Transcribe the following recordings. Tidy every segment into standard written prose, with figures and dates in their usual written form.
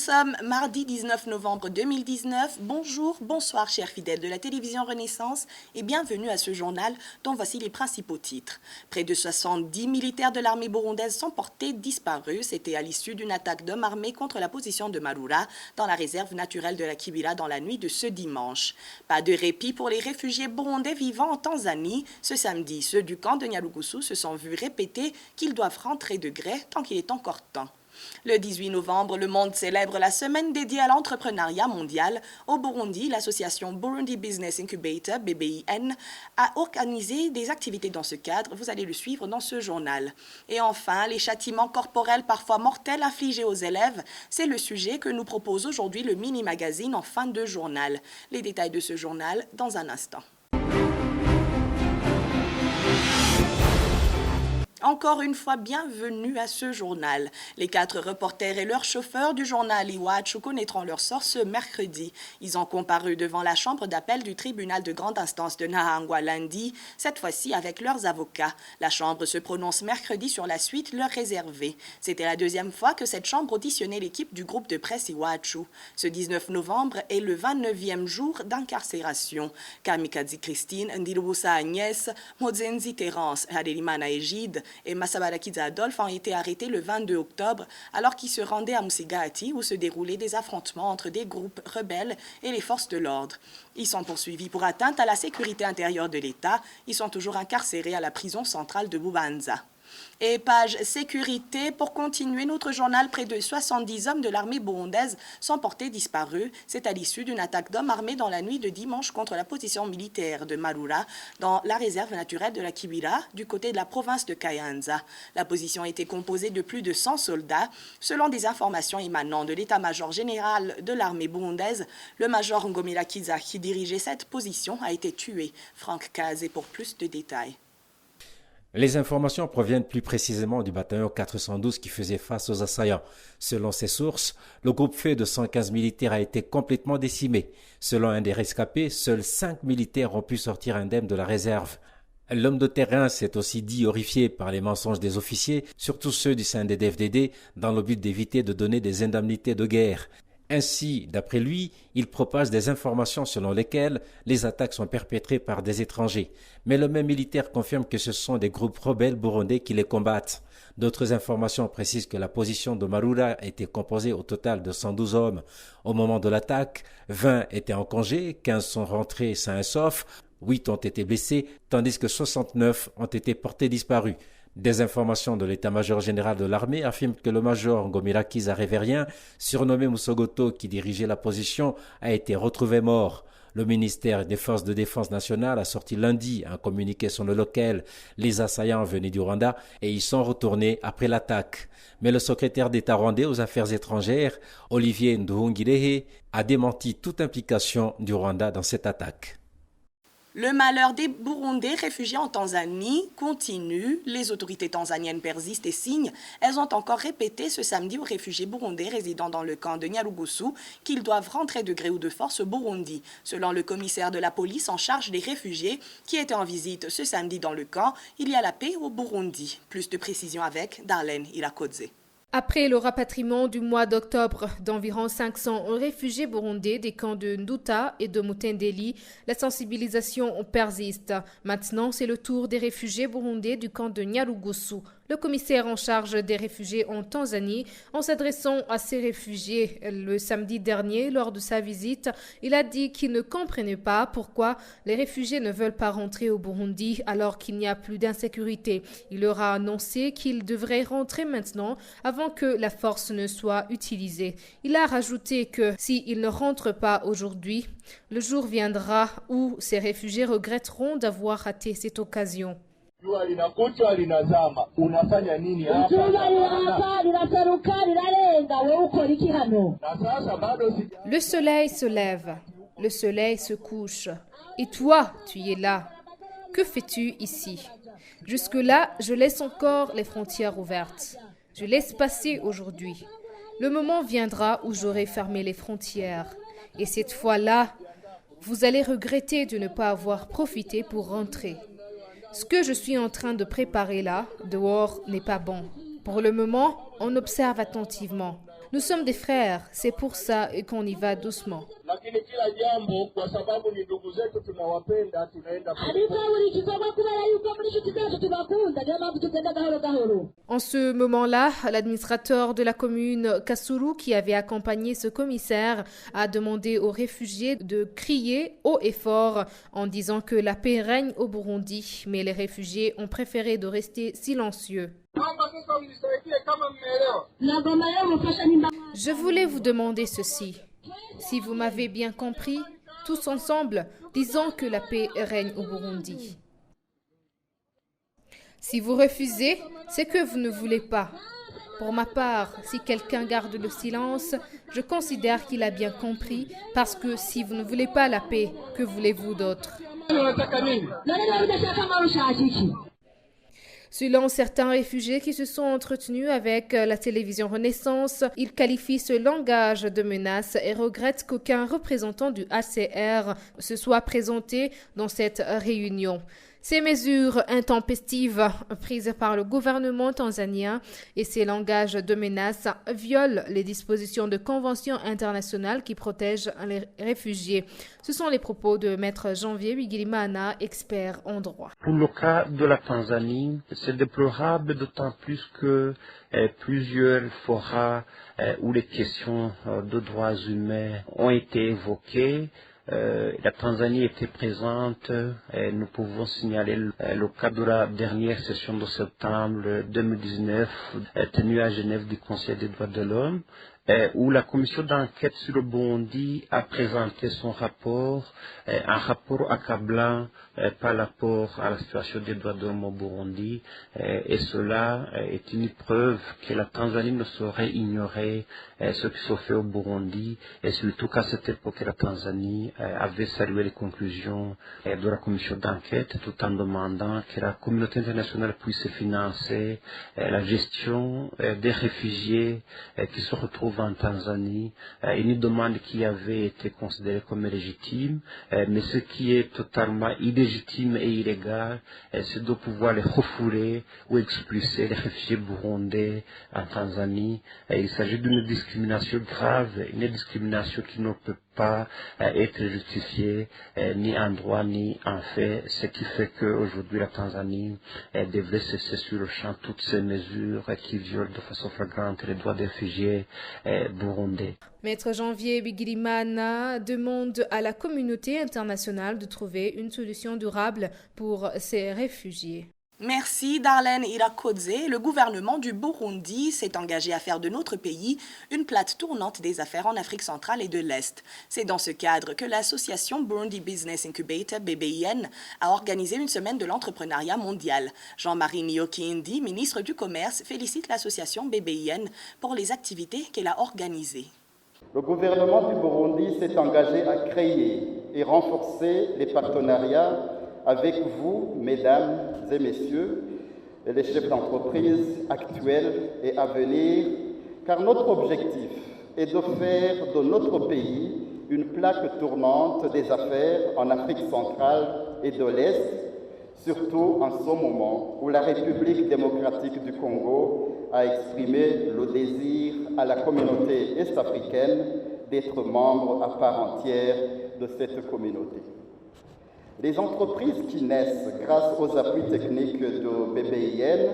sommes mardi 19 novembre 2019. Bonjour, bonsoir chers fidèles de la télévision Renaissance et bienvenue à ce journal dont voici les principaux titres. Près de 70 militaires de l'armée burundaise sont portés disparus. C'était à l'issue d'une attaque d'hommes armés contre la position de Marura dans la réserve naturelle de la Kibira dans la nuit de ce dimanche. Pas de répit pour les réfugiés burundais vivant en Tanzanie. Ce samedi, ceux du camp de Nyarugusu se sont vus répéter qu'ils doivent rentrer de gré tant qu'il est encore temps. Le 18 novembre, le monde célèbre la semaine dédiée à l'entrepreneuriat mondial. Au Burundi, l'association Burundi Business Incubator, BBIN, a organisé des activités dans ce cadre. Vous allez le suivre dans ce journal. Et enfin, les châtiments corporels parfois mortels infligés aux élèves, c'est le sujet que nous propose aujourd'hui le mini-magazine en fin de journal. Les détails de ce journal dans un instant. Encore une fois, bienvenue à ce journal. Les 4 reporters et leurs chauffeurs du journal Iwachu connaîtront leur sort ce mercredi. Ils ont comparu devant la chambre d'appel du tribunal de grande instance de Nahangwa lundi, cette fois-ci avec leurs avocats. La chambre se prononce mercredi sur la suite leur réservée. C'était la 2e fois que cette chambre auditionnait l'équipe du groupe de presse Iwachu. Ce 19 novembre est le 29e jour d'incarcération. Kamikaze Christine, Ndirubusa Agnès, Mozenzi Terence, Hadelimana Égide et Massabarakidze Adolphe ont été arrêtés le 22 octobre alors qu'ils se rendaient à Musigati où se déroulaient des affrontements entre des groupes rebelles et les forces de l'ordre. Ils sont poursuivis pour atteinte à la sécurité intérieure de l'État. Ils sont toujours incarcérés à la prison centrale de Bubanza. Et page sécurité, pour continuer notre journal, près de 70 hommes de l'armée burundaise sont portés disparus. C'est à l'issue d'une attaque d'hommes armés dans la nuit de dimanche contre la position militaire de Marura dans la réserve naturelle de la Kibira du côté de la province de Kayanza. La position était composée de plus de 100 soldats. Selon des informations émanant de l'état-major général de l'armée burundaise, le major Ngomila Kiza qui dirigeait cette position a été tué. Franck Kaze pour plus de détails. Les informations proviennent plus précisément du bataillon 412 qui faisait face aux assaillants. Selon ces sources, le groupe fait de 115 militaires a été complètement décimé. Selon un des rescapés, seuls 5 militaires ont pu sortir indemnes de la réserve. L'homme de terrain s'est aussi dit horrifié par les mensonges des officiers, surtout ceux du CNDD-FDD, dans le but d'éviter de donner des indemnités de guerre. Ainsi, d'après lui, il propage des informations selon lesquelles les attaques sont perpétrées par des étrangers. Mais le même militaire confirme que ce sont des groupes rebelles burundais qui les combattent. D'autres informations précisent que la position de Marura était composée au total de 112 hommes. Au moment de l'attaque, 20 étaient en congé, 15 sont rentrés sains et saufs, 8 ont été blessés, tandis que 69 ont été portés disparus. Des informations de l'état-major général de l'armée affirment que le major Ngomila Kiza Révérien, surnommé Musogoto qui dirigeait la position, a été retrouvé mort. Le ministère des Forces de défense nationale a sorti lundi un communiqué selon lequel les assaillants venaient du Rwanda et y sont retournés après l'attaque. Mais le secrétaire d'État rwandais aux affaires étrangères, Olivier Nduhungirehe, a démenti toute implication du Rwanda dans cette attaque. Le malheur des Burundais réfugiés en Tanzanie continue. Les autorités tanzaniennes persistent et signent. Elles ont encore répété ce samedi aux réfugiés burundais résidant dans le camp de Nyarugusu qu'ils doivent rentrer de gré ou de force au Burundi. Selon le commissaire de la police en charge des réfugiés qui était en visite ce samedi dans le camp, il y a la paix au Burundi. Plus de précisions avec Darlene Irakodze. Après le rapatriement du mois d'octobre d'environ 500 réfugiés burundais des camps de Nduta et de Mutendeli, la sensibilisation persiste. Maintenant, c'est le tour des réfugiés burundais du camp de Nyarugusu. Le commissaire en charge des réfugiés en Tanzanie, en s'adressant à ces réfugiés le samedi dernier lors de sa visite, il a dit qu'il ne comprenait pas pourquoi les réfugiés ne veulent pas rentrer au Burundi alors qu'il n'y a plus d'insécurité. Il leur a annoncé qu'ils devraient rentrer maintenant avant que la force ne soit utilisée. Il a rajouté que s'ils ne rentrent pas aujourd'hui, le jour viendra où ces réfugiés regretteront d'avoir raté cette occasion. Le soleil se lève, le soleil se couche. Et toi, tu es là. Que fais-tu ici? Jusque-là, je laisse encore les frontières ouvertes. Je laisse passer aujourd'hui. Le moment viendra où j'aurai fermé les frontières. Et cette fois-là, vous allez regretter de ne pas avoir profité pour rentrer. Ce que je suis en train de préparer là, dehors, n'est pas bon. Pour le moment, on observe attentivement. Nous sommes des frères, c'est pour ça qu'on y va doucement. En ce moment-là, l'administrateur de la commune Kasulu, qui avait accompagné ce commissaire, a demandé aux réfugiés de crier haut et fort en disant que la paix règne au Burundi, mais les réfugiés ont préféré de rester silencieux. Je voulais vous demander ceci. Si vous m'avez bien compris, tous ensemble, disons que la paix règne au Burundi. Si vous refusez, c'est que vous ne voulez pas. Pour ma part, si quelqu'un garde le silence, je considère qu'il a bien compris, parce que si vous ne voulez pas la paix, que voulez-vous d'autre? Selon certains réfugiés qui se sont entretenus avec la télévision Renaissance, ils qualifient ce langage de menace et regrettent qu'aucun représentant du HCR se soit présenté dans cette réunion. Ces mesures intempestives prises par le gouvernement tanzanien et ces langages de menace violent les dispositions de conventions internationales qui protègent les réfugiés. Ce sont les propos de Maître Janvier Bigirimana, expert en droit. Pour le cas de la Tanzanie, c'est déplorable d'autant plus que plusieurs forats où les questions de droits humains ont été évoquées. La Tanzanie était présente. Nous pouvons signaler le cas de la dernière session de septembre 2019 tenue à Genève du Conseil des droits de l'homme, où la commission d'enquête sur le Burundi a présenté son rapport, un rapport accablant par rapport à la situation des droits de l'homme au Burundi, et cela est une preuve que la Tanzanie ne saurait ignorer ce qui se fait au Burundi, et surtout qu'à cette époque la Tanzanie avait salué les conclusions de la commission d'enquête tout en demandant que la communauté internationale puisse financer la gestion des réfugiés qui se retrouvent en Tanzanie, une demande qui avait été considérée comme légitime, mais ce qui est totalement illégitime et illégal, c'est de pouvoir les refouler ou expulser les réfugiés burundais en Tanzanie. Il s'agit d'une discrimination grave, une discrimination qui ne peut pas être justifiée ni en droit ni en fait, ce qui fait qu'aujourd'hui la Tanzanie devrait cesser sur le champ toutes ces mesures qui violent de façon flagrante les droits des réfugiés burundais. Maître Janvier Bigirimana demande à la communauté internationale de trouver une solution durable pour ces réfugiés. Merci Darlene Irakodze. Le gouvernement du Burundi s'est engagé à faire de notre pays une plate tournante des affaires en Afrique centrale et de l'Est. C'est dans ce cadre que l'association Burundi Business Incubator, BBIN, a organisé une semaine de l'entrepreneuriat mondial. Jean-Marie Nyoki-Indi, ministre du Commerce, félicite l'association BBIN pour les activités qu'elle a organisées. Le gouvernement du Burundi s'est engagé à créer et renforcer les partenariats avec vous, mesdames et messieurs, les chefs d'entreprise actuels et à venir, car notre objectif est de faire de notre pays une plaque tournante des affaires en Afrique centrale et de l'Est, surtout en ce moment où la République démocratique du Congo a exprimé le désir à la communauté est-africaine d'être membre à part entière de cette communauté. Les entreprises qui naissent grâce aux appuis techniques de BBIN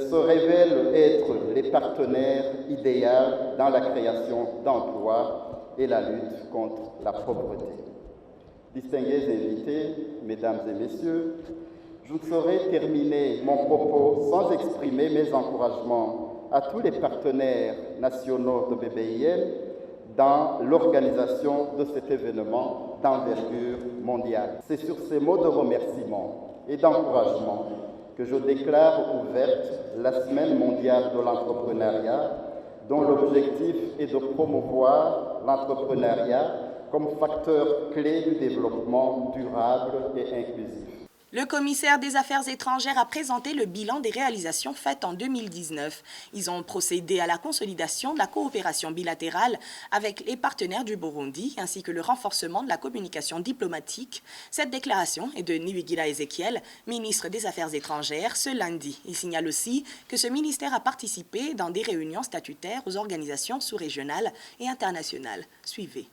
se révèlent être les partenaires idéaux dans la création d'emplois et la lutte contre la pauvreté. Distingués invités, mesdames et messieurs, je ne saurais terminer mon propos sans exprimer mes encouragements à tous les partenaires nationaux de BBIN dans l'organisation de cet événement d'envergure mondiale. C'est sur ces mots de remerciement et d'encouragement que je déclare ouverte la Semaine mondiale de l'entrepreneuriat, dont l'objectif est de promouvoir l'entrepreneuriat comme facteur clé du développement durable et inclusif. Le commissaire des Affaires étrangères a présenté le bilan des réalisations faites en 2019. Ils ont procédé à la consolidation de la coopération bilatérale avec les partenaires du Burundi ainsi que le renforcement de la communication diplomatique. Cette déclaration est de Niwigira Ezekiel, ministre des Affaires étrangères, ce lundi. Il signale aussi que ce ministère a participé dans des réunions statutaires aux organisations sous-régionales et internationales. Suivez.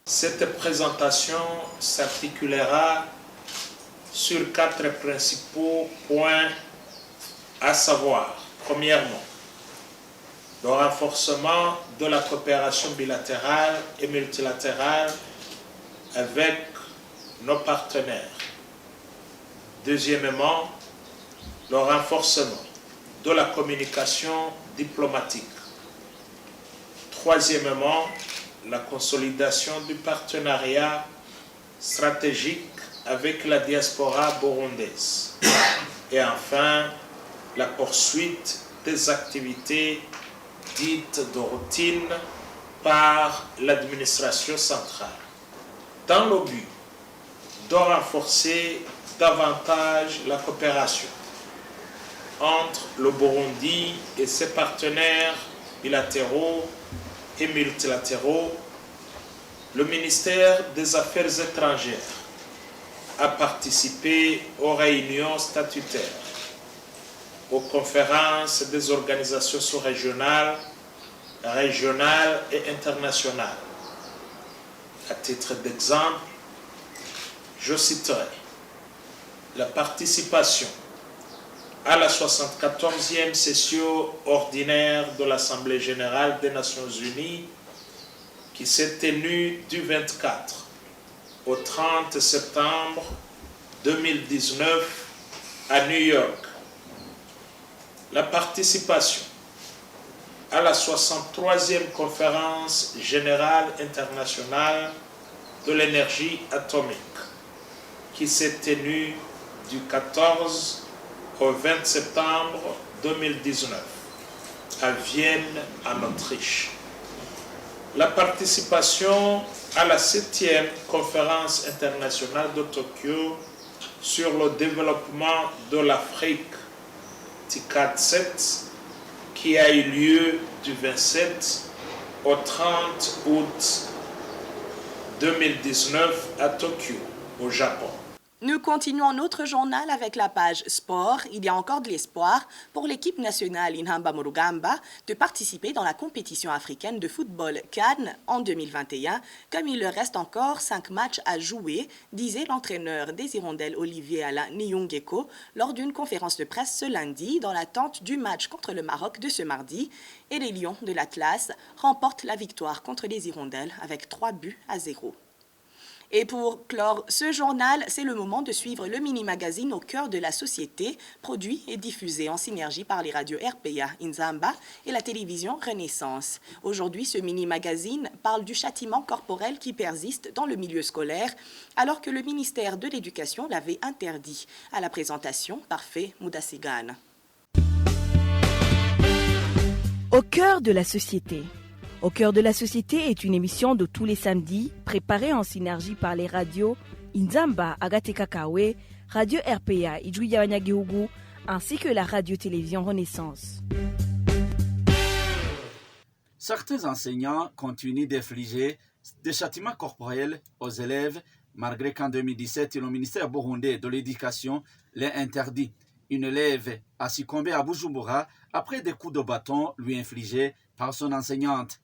Cette présentation s'articulera sur 4 principaux points, à savoir, premièrement, le renforcement de la coopération bilatérale et multilatérale avec nos partenaires. Deuxièmement, le renforcement de la communication diplomatique. Troisièmement, la consolidation du partenariat stratégique avec la diaspora burundaise. Et enfin, la poursuite des activités dites de routine par l'administration centrale, dans le but de renforcer davantage la coopération entre le Burundi et ses partenaires bilatéraux et multilatéraux. Le ministère des Affaires étrangères a participé aux réunions statutaires, aux conférences des organisations sous-régionales, régionales et internationales. À titre d'exemple, je citerai la participation à la 74e session ordinaire de l'Assemblée générale des Nations unies qui s'est tenue du 24 au 30 septembre 2019 à New York. La participation à la 63e conférence générale internationale de l'énergie atomique qui s'est tenue du 14 au 20 septembre 2019 à Vienne, en Autriche. La participation à la 7e conférence internationale de Tokyo sur le développement de l'Afrique, TICAD 7, qui a eu lieu du 27 au 30 août 2019 à Tokyo, au Japon. Nous continuons notre journal avec la page Sport. Il y a encore de l'espoir pour l'équipe nationale Intamba Murugamba de participer dans la compétition africaine de football CAN en 2021, comme il leur reste encore 5 matchs à jouer, disait l'entraîneur des Hirondelles Olivier Alain Nyungeko lors d'une conférence de presse ce lundi dans l'attente du match contre le Maroc de ce mardi. Et les Lions de l'Atlas remportent la victoire contre les Hirondelles avec 3-0. Et pour clore ce journal, c'est le moment de suivre le mini-magazine Au cœur de la société, produit et diffusé en synergie par les radios RPA, Inzamba et la télévision Renaissance. Aujourd'hui, ce mini-magazine parle du châtiment corporel qui persiste dans le milieu scolaire, alors que le ministère de l'Éducation l'avait interdit. À la présentation, Parfait Moudasigane. Au cœur de la société. Au cœur de la société est une émission de tous les samedis, préparée en synergie par les radios Inzamba, Agatekakawe, Radio RPA, Ijuya Wanyagihugu, ainsi que la radio-télévision Renaissance. Certains enseignants continuent d'infliger des châtiments corporels aux élèves, malgré qu'en 2017, le ministère burundais de l'Éducation les interdit. Une élève a succombé à Bujumbura après des coups de bâton lui infligés par son enseignante.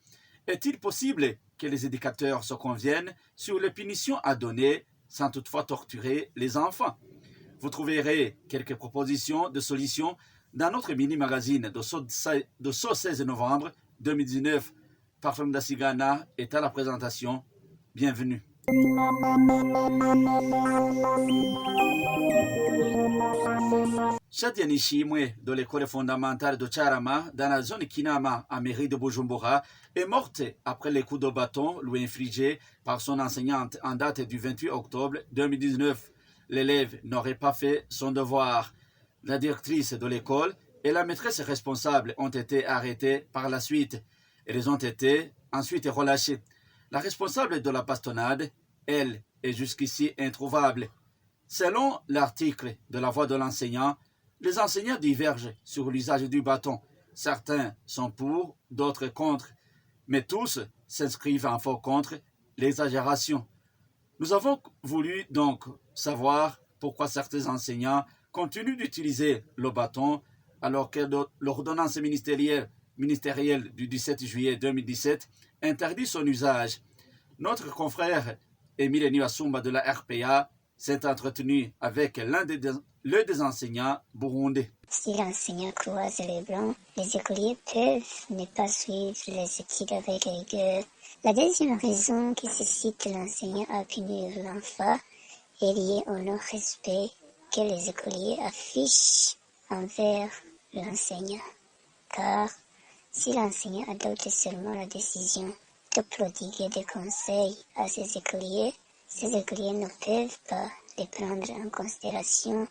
Est-il possible que les éducateurs se conviennent sur les punitions à donner sans toutefois torturer les enfants? Vous trouverez quelques propositions de solutions dans notre mini-magazine de ce 16 novembre 2019. Parfum Dasigana est à la présentation. Bienvenue. Shadia Nishimwe de l'école fondamentale de Charama dans la zone Kinama à mairie de Bujumbura est morte après les coups de bâton lui infligés par son enseignante en date du 28 octobre 2019. L'élève n'aurait pas fait son devoir. La directrice de l'école et la maîtresse responsable ont été arrêtées par la suite. Elles ont été ensuite relâchées. La responsable de la bastonnade, elle, est jusqu'ici introuvable. Selon l'article de la voix de l'enseignant, les enseignants divergent sur l'usage du bâton. Certains sont pour, d'autres contre, mais tous s'inscrivent en faux contre l'exagération. Nous avons voulu donc savoir pourquoi certains enseignants continuent d'utiliser le bâton alors que l'ordonnance ministérielle du 17 juillet 2017 interdit son usage. Notre confrère Émile Niwasumba de la RPA s'est entretenu avec l'un des enseignants burundais. Si l'enseignant croise les blancs, les écoliers peuvent ne pas suivre les études avec rigueur. La deuxième raison qui suscite l'enseignant à punir l'enfant est liée au non-respect que les écoliers affichent envers l'enseignant. Car si l'enseignant adopte seulement la décision de prodiguer des conseils à ses écoliers ne peuvent pas les prendre en considération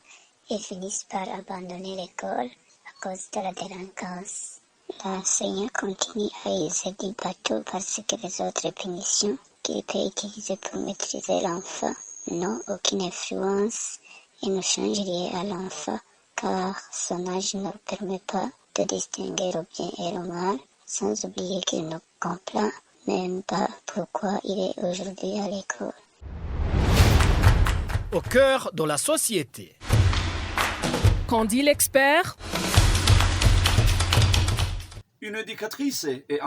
et finissent par abandonner l'école à cause de la délinquance. L'enseignant continue à user du bateau parce que les autres punitions qu'il peut utiliser pour maîtriser l'enfant n'ont aucune influence et ne changent rien à l'enfant car son âge ne permet pas de distinguer le bien et le mal, sans oublier qu'il ne comprend même pas pourquoi il est aujourd'hui à l'école. Au cœur de la société. Qu'en dit l'expert? Une éducatrice et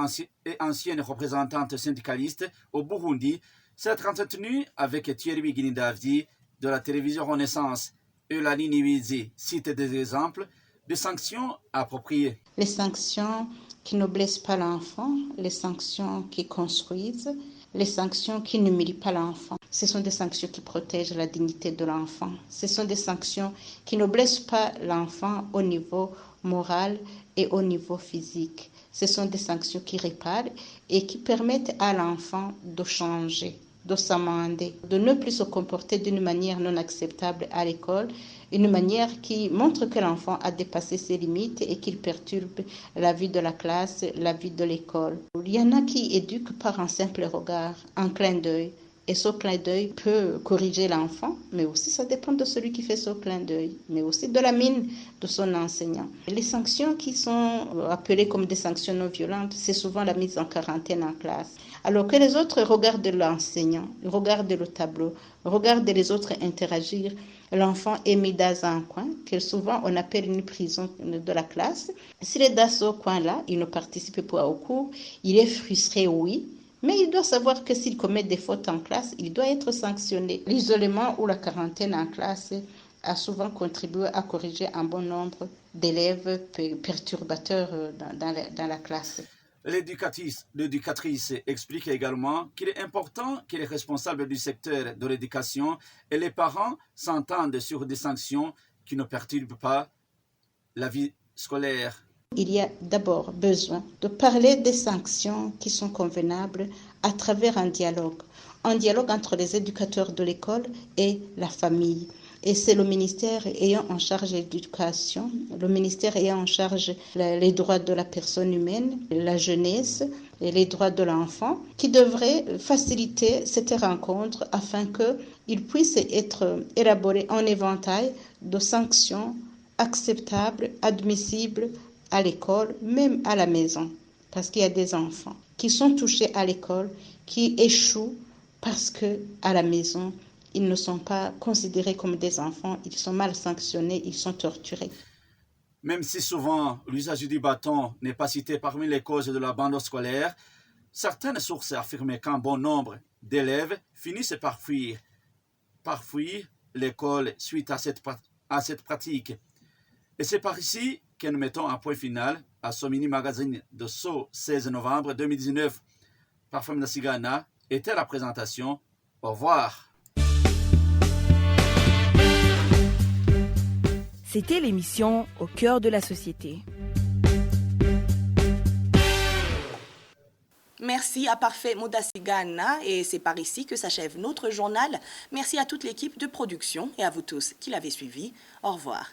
ancienne représentante syndicaliste au Burundi s'est entretenue avec Thierry Guinidavdi de la télévision Renaissance. Eulalie Niwizi cite des exemples de sanctions appropriées. Les sanctions qui ne blessent pas l'enfant, les sanctions qui construisent, les sanctions qui n'humilient pas l'enfant. Ce sont des sanctions qui protègent la dignité de l'enfant. Ce sont des sanctions qui ne blessent pas l'enfant au niveau moral et au niveau physique. Ce sont des sanctions qui réparent et qui permettent à l'enfant de changer, de s'amender, de ne plus se comporter d'une manière non acceptable à l'école, une manière qui montre que l'enfant a dépassé ses limites et qu'il perturbe la vie de la classe, la vie de l'école. Il y en a qui éduquent par un simple regard, un clin d'œil. Et ce clin d'œil peut corriger l'enfant, mais aussi ça dépend de celui qui fait ce clin d'œil, mais aussi de la mine de son enseignant. Les sanctions qui sont appelées comme des sanctions non violentes, c'est souvent la mise en quarantaine en classe. Alors que les autres regardent l'enseignant, regardent le tableau, regardent les autres interagir, l'enfant est mis dans un coin, que souvent on appelle une prison de la classe. S'il est dans ce coin-là, il ne participe pas au cours, il est frustré, oui, mais il doit savoir que s'il commet des fautes en classe, il doit être sanctionné. L'isolement ou la quarantaine en classe a souvent contribué à corriger un bon nombre d'élèves perturbateurs dans la classe. L'éducatrice explique également qu'il est important que les responsables du secteur de l'éducation et les parents s'entendent sur des sanctions qui ne perturbent pas la vie scolaire. Il y a d'abord besoin de parler des sanctions qui sont convenables à travers un dialogue entre les éducateurs de l'école et la famille. Et c'est le ministère ayant en charge l'éducation, le ministère ayant en charge les droits de la personne humaine, la jeunesse et les droits de l'enfant, qui devrait faciliter cette rencontre afin qu'il puisse être élaboré un éventail de sanctions acceptables, admissibles à l'école, même à la maison. Parce qu'il y a des enfants qui sont touchés à l'école, qui échouent parce qu'à la maison, ils ne sont pas considérés comme des enfants, ils sont mal sanctionnés, ils sont torturés. Même si souvent l'usage du bâton n'est pas cité parmi les causes de l'abandon scolaire, certaines sources affirment qu'un bon nombre d'élèves finissent par fuir l'école suite à cette pratique. Et c'est par ici que nous mettons un point final à ce mini-magazine de ce 16 novembre 2019. Parfum Nasigana était la présentation. Au revoir. C'était l'émission Au cœur de la société. Merci à Parfait Modasigana et c'est par ici que s'achève notre journal. Merci à toute l'équipe de production et à vous tous qui l'avez suivi. Au revoir.